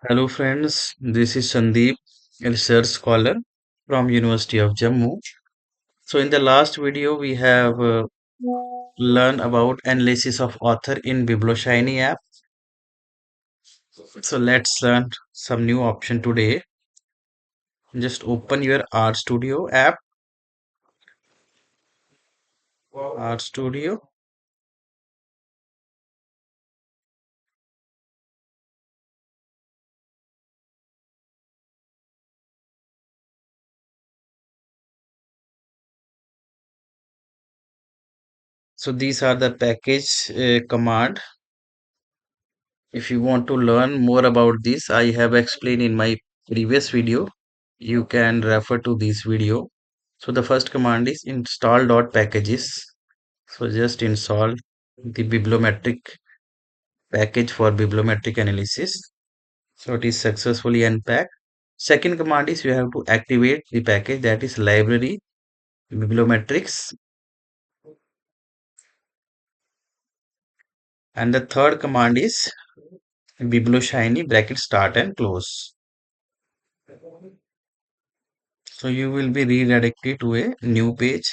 Hello friends, this is Sandeep, a research scholar from University of Jammu. So in the last video we have learned about analysis of author in biblioshiny app. So let's learn some new option today. Just open your RStudio app, RStudio. So these are the package command. If you want to learn more about this, I have explained in my previous video. You can refer to this video. So the first command is install.packages. So just install the bibliometric package for bibliometric analysis. So it is successfully unpacked. Second command is you have to activate the package, that is library bibliometrics. And the third command is biblioshiny bracket start and close. So you will be redirected to a new page.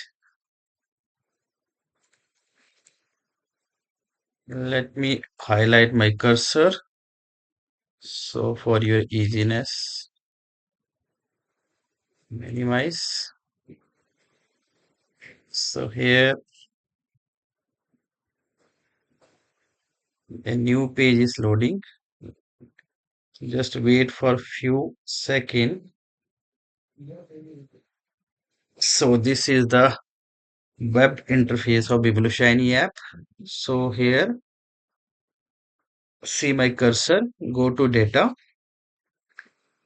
Let me highlight my cursor. So for your easiness, minimize. So here a new page is loading. Just wait for few seconds. So this is the web interface of biblioshiny app. So here, see my cursor, go to data,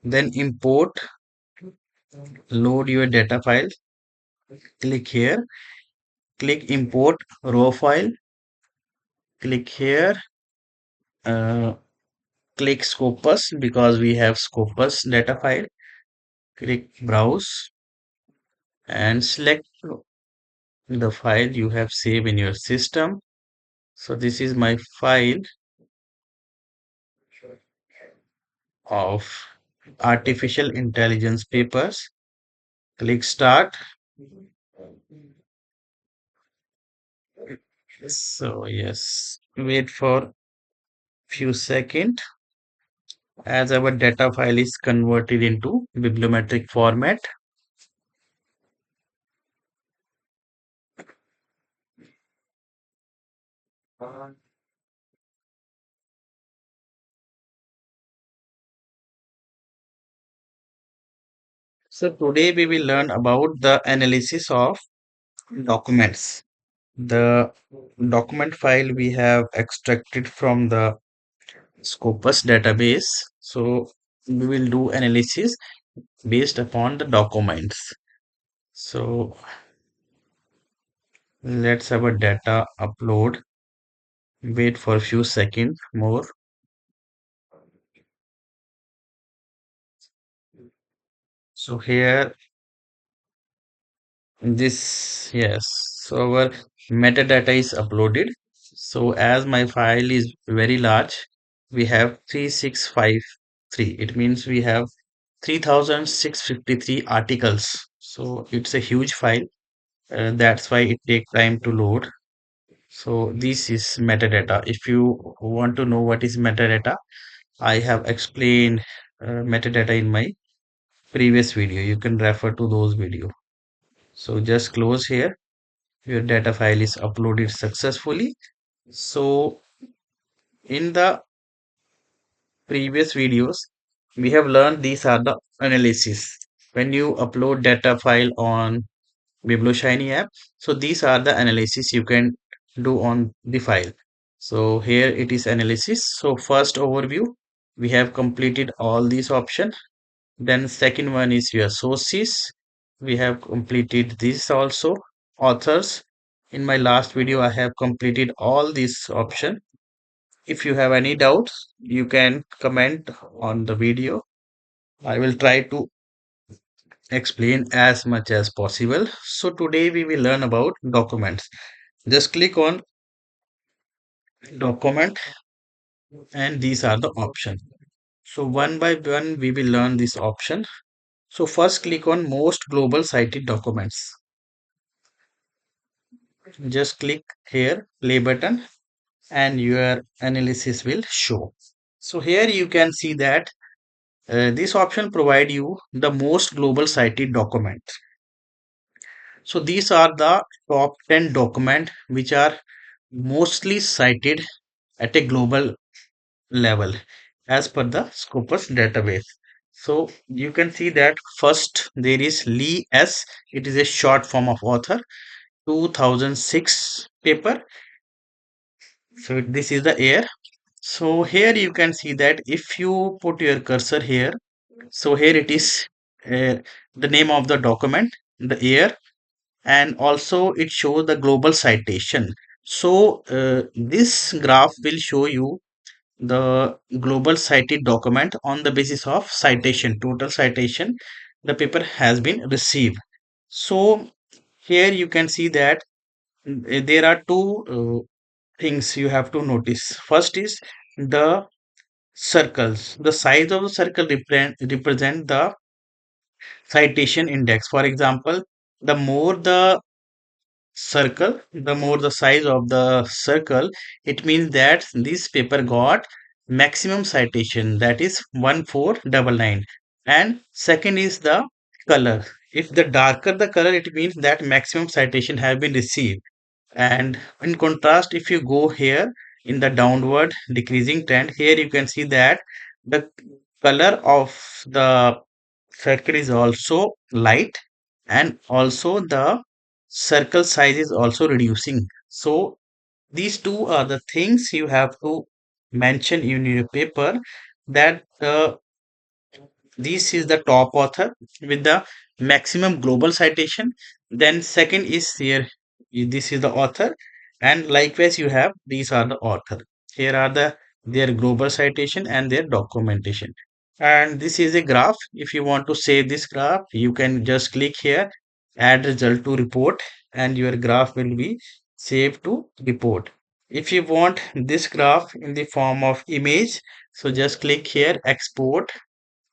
then import, load your data file, click here, click import raw file, click here, uh, click Scopus because we have Scopus data file, click browse and select the file you have saved in your system. So this is my file of artificial intelligence papers. Click start. So yes, wait for few seconds as our data file is converted into bibliometric format. So today we will learn about the analysis of documents. The document file we have extracted from the Scopus database. So we will do analysis based upon the documents. So let's have a data upload. Wait for a few seconds more. So here this, yes, so our metadata is uploaded. So as my file is very large, we have 3653. It means we have 3653 articles. So it's a huge file. That's why it take time to load. So this is metadata. If you want to know what is metadata, I have explained metadata in my previous video. You can refer to those videos. So just close here. Your data file is uploaded successfully. So in the previous videos, we have learned these are the analysis. When you upload data file on biblioshiny app, so these are the analysis you can do on the file. So here it is analysis. So first overview, we have completed all these options. Then second one is your sources. We have completed this also. Authors. In my last video, I have completed all these options. If you have any doubts, you can comment on the video. I will try to explain as much as possible. So today we will learn about documents. Just click on document and these are the options. So one by one we will learn this option. So first click on most global cited documents. Just click here, play button, and your analysis will show. So here you can see that this option provide you the most global cited document. So these are the top 10 document which are mostly cited at a global level as per the Scopus database. So you can see that first there is Lee S. It is a short form of author, 2006 paper. So this is the year. So here you can see that if you put your cursor here, so here it is the name of the document, the year, and also it shows the global citation. So this graph will show you the global cited document on the basis of citation, total citation the paper has been received. So here you can see that there are two things you have to notice. First is the circles. The size of the circle represent the citation index. For example, the more the circle, the more the size of the circle, it means that this paper got maximum citation, that is 1499. And second is the color. If the darker the color, it means that maximum citation have been received. And in contrast, if you go here in the downward decreasing trend, here you can see that the color of the circle is also light, and also the circle size is also reducing. So these two are the things you have to mention in your paper, that this is the top author with the maximum global citation. Then second is here, this is the author, and likewise you have these are the author. Here are their global citation and their documentation. And this is a graph. If you want to save this graph, you can just click here, add result to report, and your graph will be saved to report. If you want this graph in the form of image, so just click here, export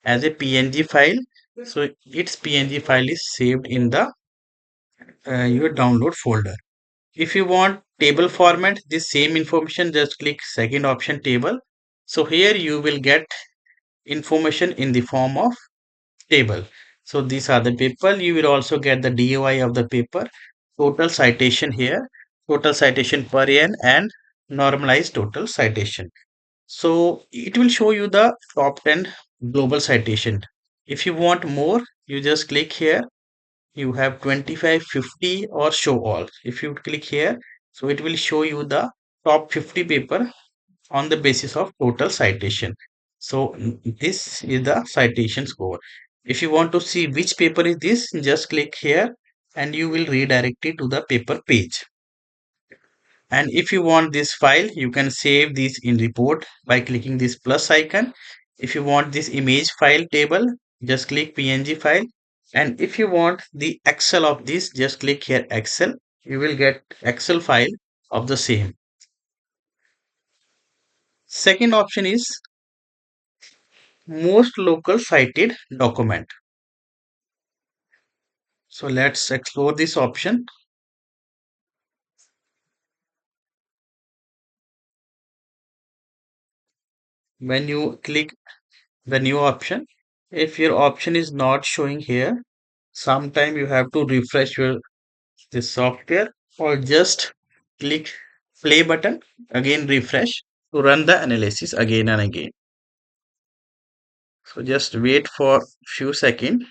as a PNG file. So its PNG file is saved in the your download folder. If you want table format, this same information, just click second option, table. So here you will get information in the form of table. So these are the paper. You will also get the DOI of the paper, total citation here, total citation per year, and normalized total citation. So it will show you the top 10 global citation. If you want more, you just click here. You have 25, 50 or show all. If you click here, so it will show you the top 50 paper on the basis of total citation. So this is the citation score. If you want to see which paper is this, just click here and you will redirect it to the paper page. And if you want this file, you can save this in report by clicking this plus icon. If you want this image file table, just click PNG file. And if you want the Excel of this, just click here Excel. You will get Excel file of the same. Second option is most local cited document. So let's explore this option. When you click the new option, if your option is not showing here, sometime you have to refresh your this software, or just click play button, again refresh to run the analysis again and again. So just wait for few seconds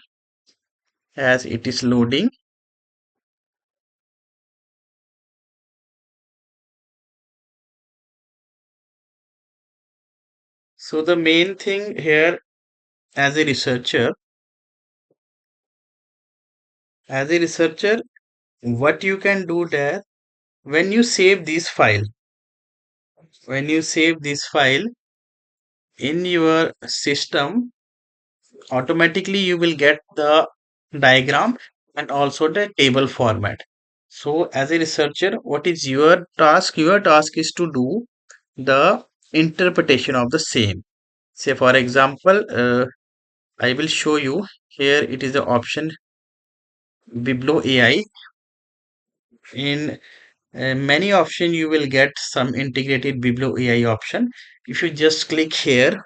as it is loading. So the main thing here, as a researcher, as a researcher what you can do there, when you save this file, when you save this file in your system, automatically you will get the diagram and also the table format. So as a researcher, what is your task? Your task is to do the interpretation of the same. Say for example, I will show you here. It is the option Biblo AI. In many option you will get some integrated Biblo AI option. If you just click here,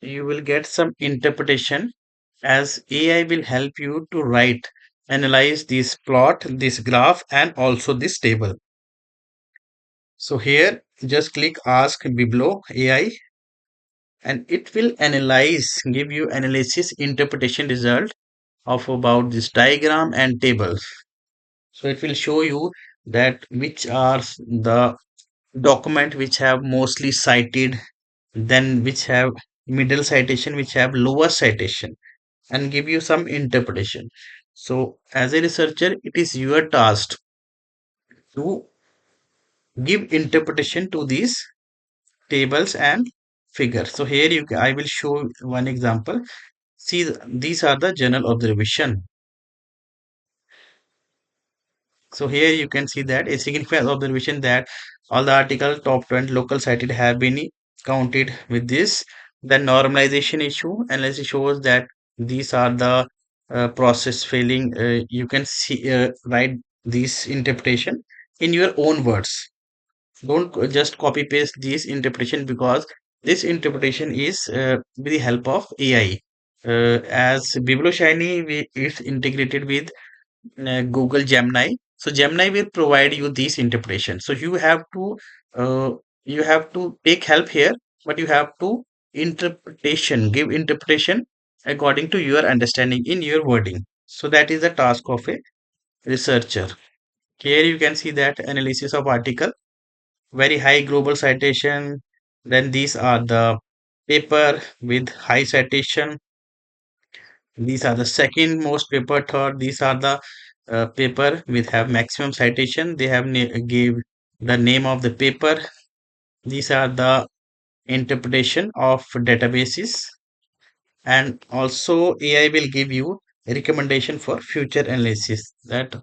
you will get some interpretation, as AI will help you to write, analyze this plot, this graph, and also this table. So here just click ask Biblo AI, and it will analyze, give you analysis interpretation result of about this diagram and tables. So it will show you that which are the document which have mostly cited, then which have middle citation, which have lower citation, and give you some interpretation. So as a researcher, it is your task to give interpretation to these tables and figures. So here I will show one example. See, these are the general observation. So here you can see that a significant observation that all the article top 20 local cited have been counted with this. The normalization issue analysis shows that these are the process failing. You can see write this interpretation in your own words. Don't just copy paste this interpretation, because this interpretation is with the help of AI. As biblioshiny is integrated with Google Gemini. So Gemini will provide you this interpretation. So uh, you have to take help here, but you have to give interpretation according to your understanding in your wording. So that is the task of a researcher. Here you can see that analysis of article, very high global citation. Then these are the paper with high citation. These are the second most paper. Third, these are the paper with have maximum citation. They have gave the name of the paper. These are the interpretation of databases, and also AI will give you recommendation for future analysis, that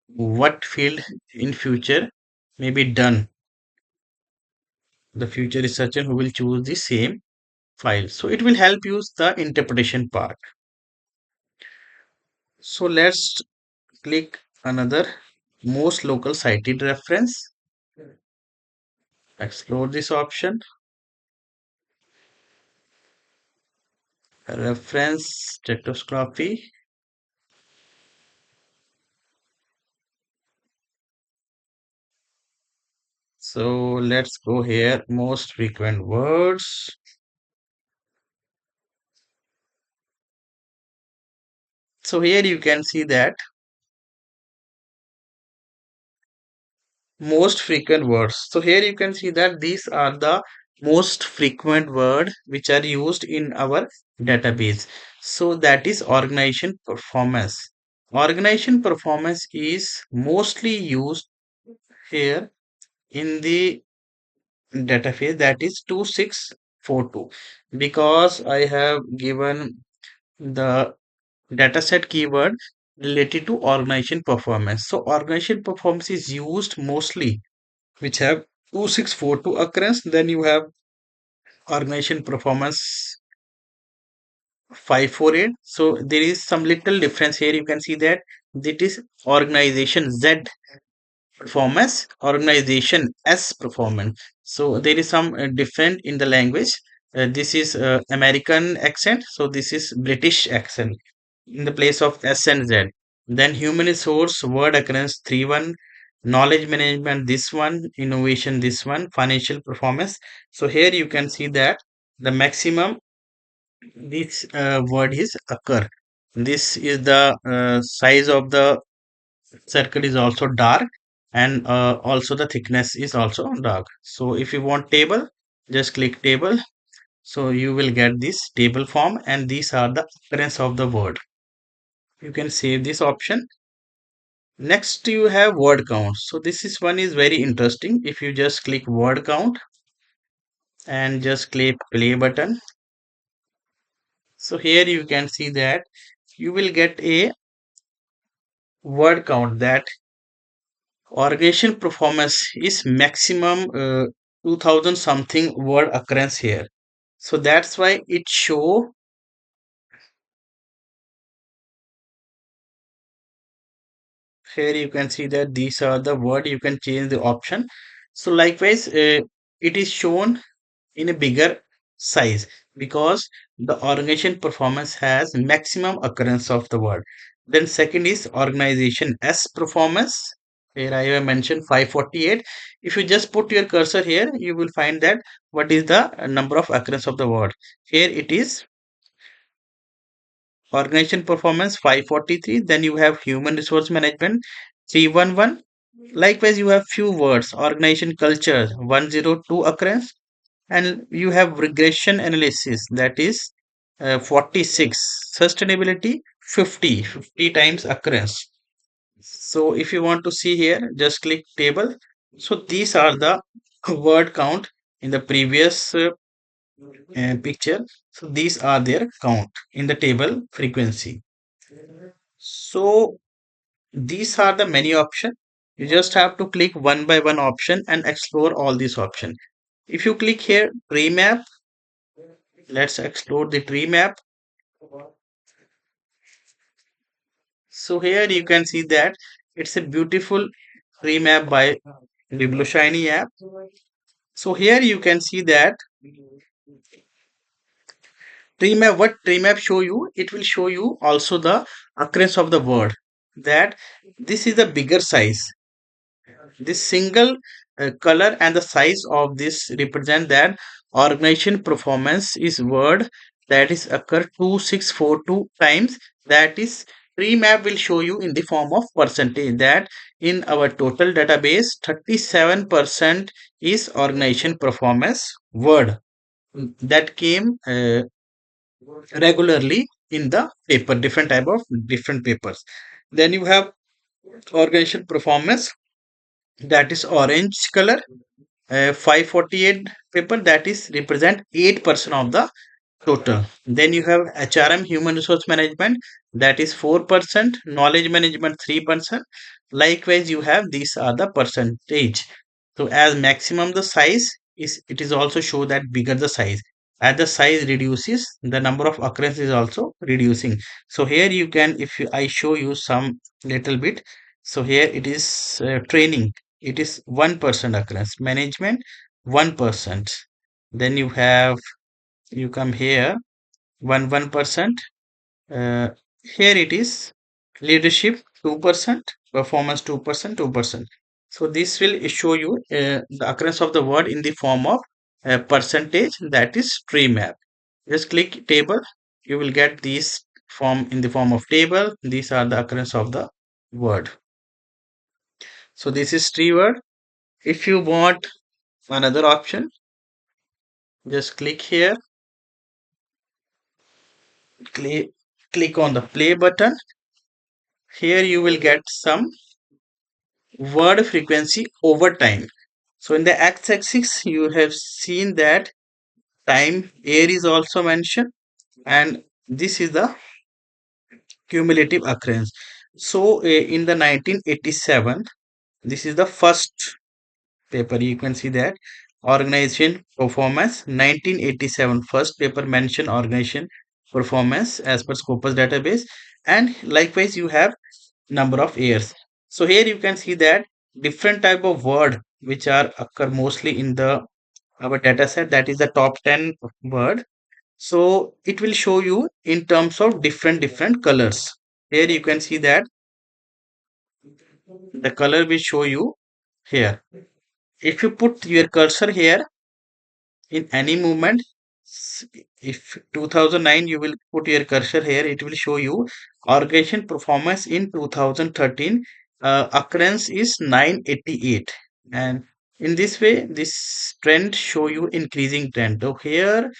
what field in future may be done. The future researcher who will choose the same file. So it will help you the interpretation part. So let's click another most local cited reference. Explore this option, reference spectroscopy. So let's go here, most frequent words. So here you can see that most frequent words. So here you can see that these are the most frequent word which are used in our database. So that is organization performance. Organization performance is mostly used here in the database, that is 2642, because I have given the dataset keyword related to organization performance. So organization performance is used mostly which have 2642 occurrence. Then you have organization performance 548. So there is some little difference here. You can see that that is organization Z performance, organization S performance. So there is some different in the language. This is American accent, so this is British accent in the place of S and Z. Then human resource word occurrence 31, knowledge management this one, innovation this one, financial performance. So here you can see that the maximum this word is occur. This is the size of the circle is also dark, and also the thickness is also dark. So if you want table, just click table. So you will get this table form, and these are the occurrence of the word. You can save this option. Next you have word count. So this is one is very interesting. If you just click word count and just click play button, so here you can see that you will get a word count that organization performance is maximum 2000 something word occurrence here. So that's why it show here. You can see that these are the word, you can change the option. So likewise, it is shown in a bigger size because the organization performance has maximum occurrence of the word. Then second is organization S performance. Here I have mentioned 548. If you just put your cursor here, you will find that what is the number of occurrence of the word. Here it is organization performance 543. Then you have human resource management 311. Likewise, you have few words organization culture 102 occurrence, and you have regression analysis that is 46, sustainability 50 times occurrence. So if you want to see here, just click table. So these are the word count in the previous picture. So these are their count in the table frequency. So these are the menu option. You just have to click one by one option and explore all these options. If you click here tree map, let's explore the tree map. So here you can see that it's a beautiful tree map by biblioshiny app. So here you can see that tree map, what tree map show you, it will show you also the occurrence of the word, that this is the bigger size. This single color and the size of this represent that organization performance is word that is occur 2642 times. That is tree map will show you in the form of percentage, that in our total database 37% is organization performance word that came regularly in the paper, different type of different papers. Then you have organization performance that is orange color, 548 paper that is represent 8% of the total. Then you have HRM human resource management that is 4%, knowledge management 3%. Likewise you have these are the percentage. So as maximum the size is, it is also show that bigger the size. As the size reduces, the number of occurrence is also reducing. So here you can, if you, I show you some little bit. So here it is training, it is 1% occurrence, management 1%. Then you have, you come here 1%. uh, Here it is leadership 2%, performance 2%, 2%. So this will show you the occurrence of the word in the form of percentage, that is tree map. Just click table, you will get these form in the form of table. These are the occurrence of the word. So this is tree word. If you want another option, just click here, click click on the play button. Here you will get some word frequency over time. So in the x-axis you have seen that time air is also mentioned, and this is the cumulative occurrence. So in the 1987, this is the first paper, you can see that organization performance 1987, first paper mention organization performance as per Scopus database. And likewise you have number of years. So here you can see that different type of word which are occur mostly in the our data set, that is the top 10 word. So it will show you in terms of different colors. Here you can see that the color will show you here. If you put your cursor here in any movement, if 2009 you will put your cursor here, it will show you organization performance in 2013. Occurrence is 988, and in this way this trend show you increasing trend. So here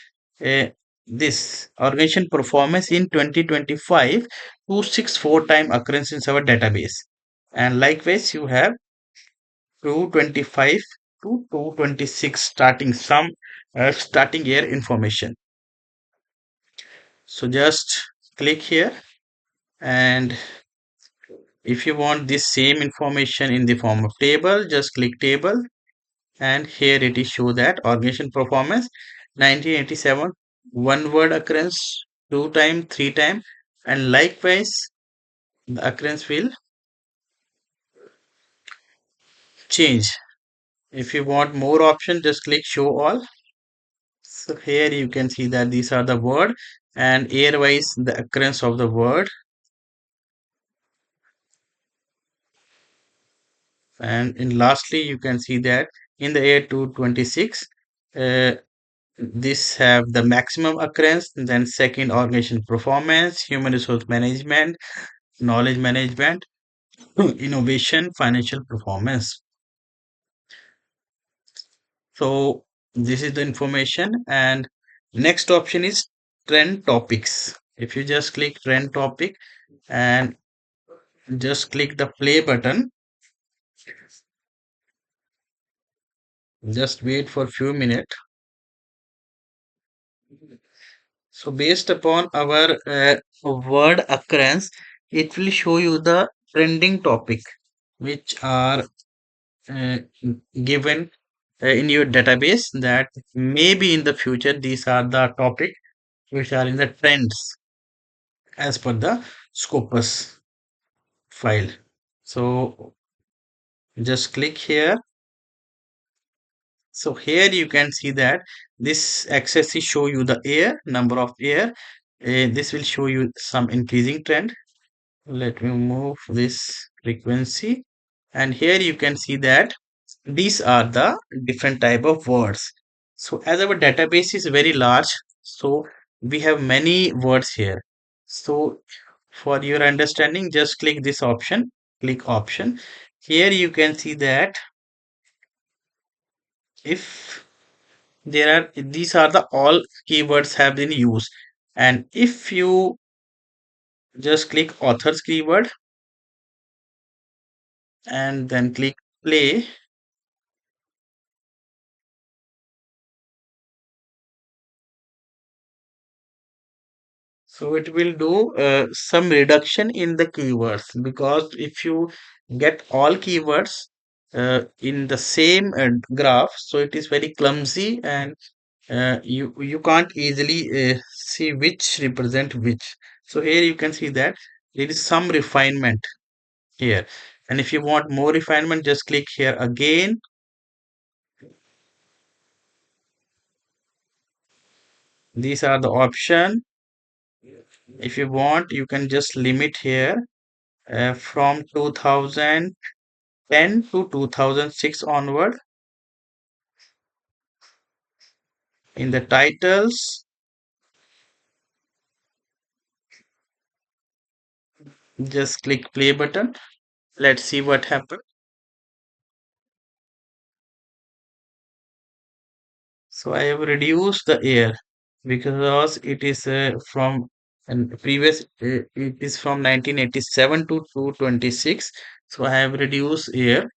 this organization performance in 2025 264 time occurrence in our database, and likewise you have 225 to 226 starting some starting year information. So just click here, And if you want this same information in the form of table, just click table, and here it is show that organization performance 1987, one word occurrence, two time, three time, and likewise the occurrence will change. If you want more option, just click show all. So here you can see that these are the word and year wise the occurrence of the word. And in lastly you can see that in the year 226, uh, this have the maximum occurrence, then second organization performance, human resource management, knowledge management, innovation, financial performance. So this is the information, and next option is trend topics. If you just click trend topic and just click the play button, just wait for few minutes. So based upon our word occurrence, it will show you the trending topic which are uh, given in your database, that maybe in the future these are the topic which are in the trends as per the Scopus file. So just click here. So here you can see that this axis is show you the air, number of air. This will show you some increasing trend. Let me move this frequency, and here you can see that these are the different type of words. So as our database is very large, so we have many words here. So for your understanding, just click this option, click option. Here you can see that if there are, these are the all keywords have been used, and if you just click authors keyword and then click play, so it will do some reduction in the keywords, because if you get all keywords in the same graph, so it is very clumsy, and you can't easily see which represent which. So here you can see that there is some refinement here, and if you want more refinement, just click here again. These are the option. If you want, you can just limit here from 2010 to 2006 onward. In the titles, just click play button. Let's see what happens. So I have reduced the air because it is from, and previous it is from 1987 to 226. So I have reduced air,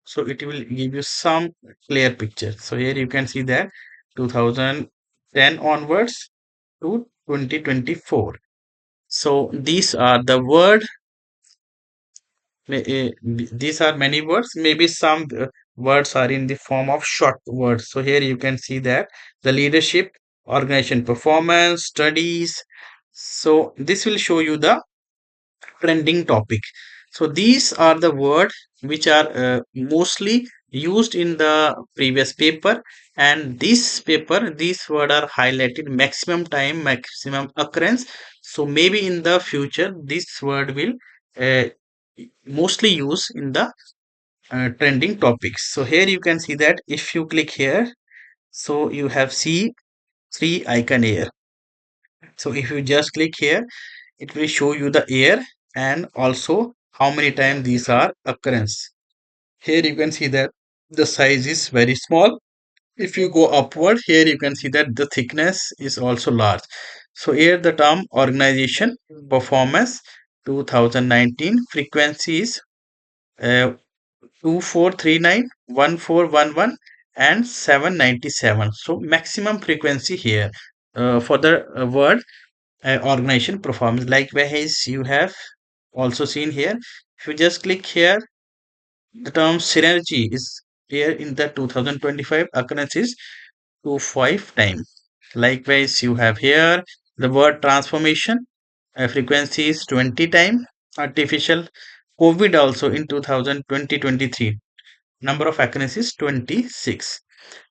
so it will give you some clear picture. So here you can see that 2010 onwards to 2024. So these are the word. These are many words. Maybe some words are in the form of short words. So here you can see that the leadership, organization performance, studies. So this will show you the trending topic. So these are the words which are mostly used in the previous paper, and this paper these words are highlighted maximum time, maximum occurrence. So maybe in the future this word will uh, mostly used in the trending topics. So here you can see that if you click here, so you have see three icon here. So if you just click here, it will show you the year and also how many times these are occurrence. Here you can see that the size is very small. If you go upward, here you can see that the thickness is also large. So here the term organization performance 2019 frequency is uh, 2439, 1411, and 797. So maximum frequency here for the word organization performance. Likewise, you have also seen here. If you just click here, the term synergy is here in the 2025 occurrences to 5 times. Likewise, you have here the word transformation, frequency is 20 times. Artificial COVID also in 2020-23, number of occurrences 26.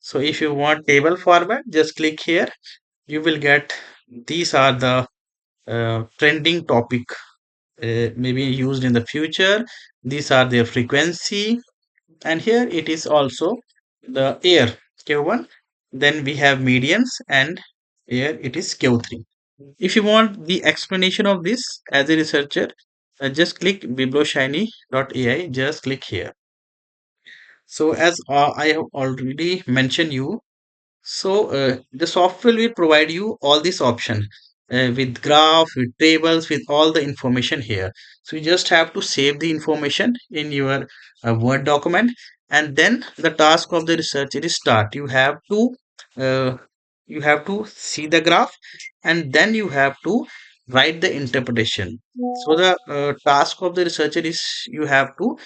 So if you want table format, just click here. You will get these are the trending topic maybe used in the future. These are their frequency, and here it is also the air Q1. Then we have medians, and here it is Q3. If you want the explanation of this as a researcher, just click biblioshiny.ai. Just click here. So as I have already mentioned you, so the software will provide you all these options with graph, with tables, with all the information here. So you just have to save the information in your Word document, and then the task of the researcher is start. Uh, you have to see the graph, and then you have to write the interpretation. So the task of the researcher is you have to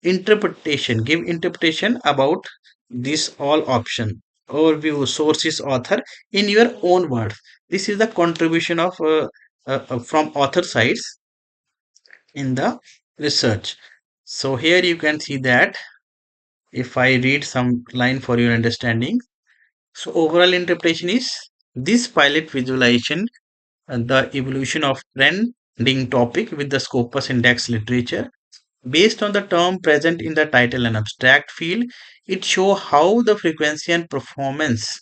give interpretation about this all option, overview, sources, author in your own words. This is the contribution of from author sides in the research. So here you can see that if I read some line for your understanding. So overall interpretation is this pilot visualization the evolution of trending topic with the Scopus index literature. Based on the term present in the title and abstract field, it show how the frequency and performance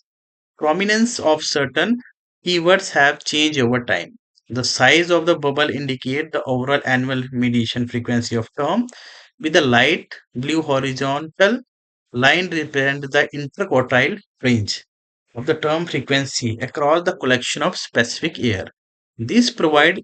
prominence of certain keywords have changed over time. The size of the bubble indicate the overall annual median frequency of term, with the light blue horizontal line represent the interquartile range of the term frequency across the collection of specific year. These provide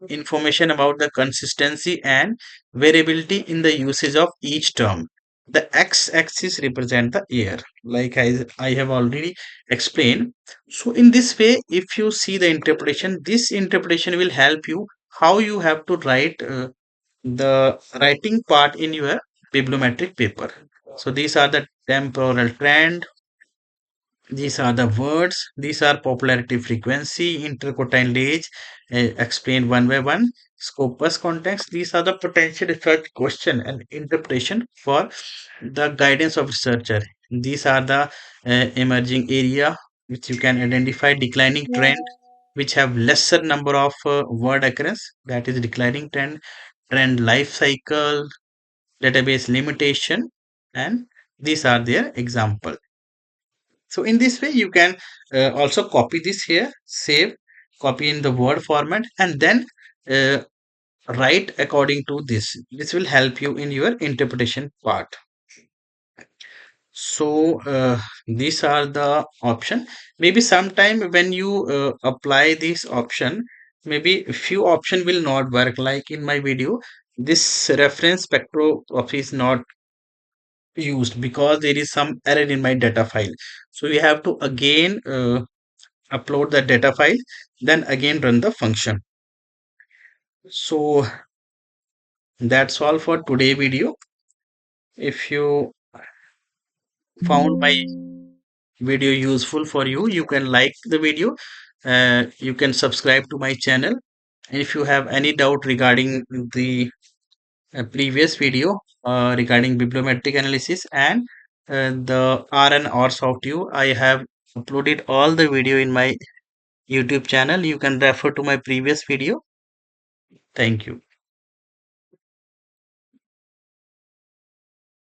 information about the consistency and variability in the usage of each term. The x-axis represent the year, like I have already explained. So in this way, if you see the interpretation, this interpretation will help you how you have to write the writing part in your bibliometric paper. So these are the temporal trend, these are the words, these are popularity, frequency, interquartile age, explained one by one, scopus context. These are the potential research question and interpretation for the guidance of researcher. These are the emerging area which you can identify, declining trend, which have lesser number of word occurrence, that is declining trend, trend life cycle, database limitation, and these are their example. So in this way, you can also copy this here, save, copy in the Word format, and then uh, write according to this. This will help you in your interpretation part. So these are the option. Maybe sometime when you apply this option, maybe few option will not work. Like in my video, this reference spectroscopy is not used because there is some error in my data file. So we have to again upload the data file, then again run the function. So that's all for today video. If you found my video useful for you, you can like the video, you can subscribe to my channel. And if you have any doubt regarding the previous video regarding bibliometric analysis and the R and RStudio, I have uploaded all the video in my YouTube channel. You can refer to my previous video. Thank you.